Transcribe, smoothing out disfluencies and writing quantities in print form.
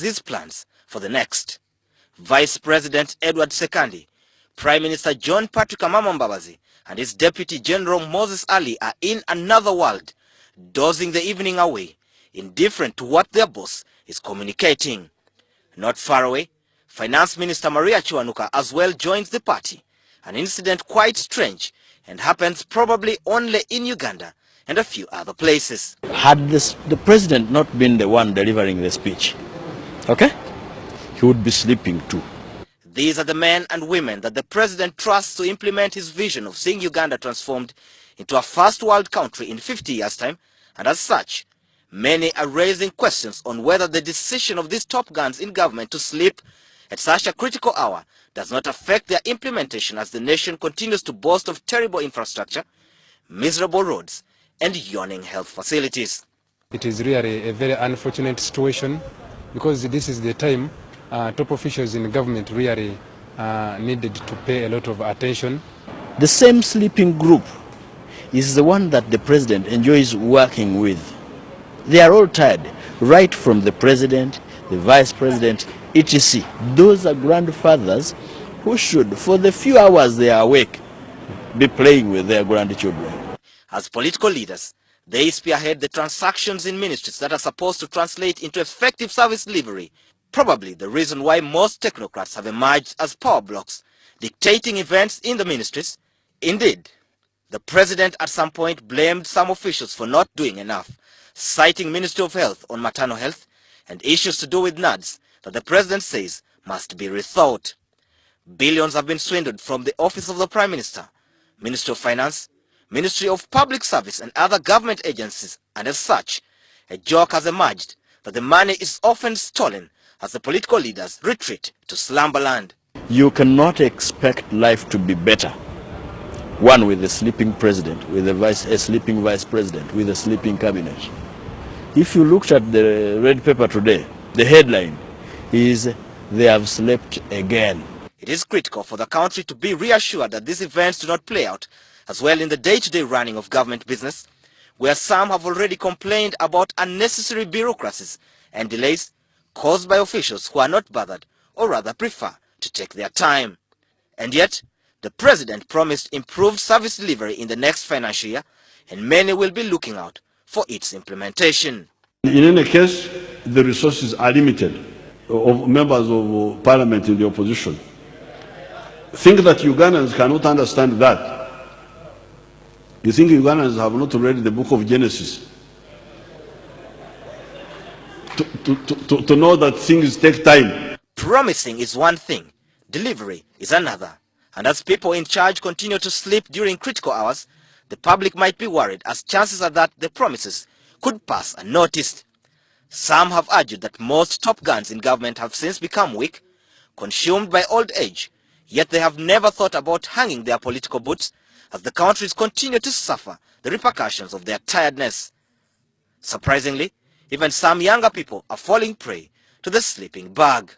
his plans for the next. Vice President Edward Sekandi, Prime Minister John Patrick Amama Mbabazi, and his Deputy General Moses Ali are in another world, dozing the evening away, indifferent to what their boss is communicating. Not far away, Finance Minister Maria Chiwanuka as well joins the party, an incident quite strange and happens probably only in Uganda and a few other places. Had the president not been the one delivering the speech, okay, he would be sleeping too. These are the men and women that the president trusts to implement his vision of seeing Uganda transformed into a first world country in 50 years' time, and as such, many are raising questions on whether the decision of these top guns in government to sleep at such a critical hour does not affect their implementation as the nation continues to boast of terrible infrastructure, miserable roads, and yawning health facilities. It is really a very unfortunate situation because this is the time top officials in government really needed to pay a lot of attention. The same sleeping group is the one that the president enjoys working with. They are all tired, right from the president, the vice president, etc. Those are grandfathers who should, for the few hours they are awake, be playing with their grandchildren. As political leaders, they spearhead the transactions in ministries that are supposed to translate into effective service delivery. Probably the reason why most technocrats have emerged as power blocks, dictating events in the ministries. Indeed, the president at some point blamed some officials for not doing enough, citing Ministry of Health on maternal health and issues to do with NADS that the president says must be rethought. Billions have been swindled from the Office of the Prime Minister, Ministry of Finance, Ministry of Public Service and other government agencies, and as such, a joke has emerged that the money is often stolen as the political leaders retreat to slumberland. You cannot expect life to be better. One with a sleeping president, with a sleeping vice president, with a sleeping cabinet. If you looked at the red paper today, the headline is, "They have slept again." It is critical for the country to be reassured that these events do not play out as well in the day-to-day running of government business, where some have already complained about unnecessary bureaucracies and delays caused by officials who are not bothered or rather prefer to take their time. And yet, the president promised improved service delivery in the next financial year, and many will be looking out for its implementation. In any case, the resources are limited of members of parliament in the opposition. Think that Ugandans cannot understand that. You think Ugandans have not read the book of Genesis to know that things take time? Promising is one thing, delivery is another. And as people in charge continue to sleep during critical hours, the public might be worried as chances are that the promises could pass unnoticed. Some have argued that most top guns in government have since become weak, consumed by old age, yet they have never thought about hanging their political boots as the countries continue to suffer the repercussions of their tiredness. Surprisingly, even some younger people are falling prey to the sleeping bug.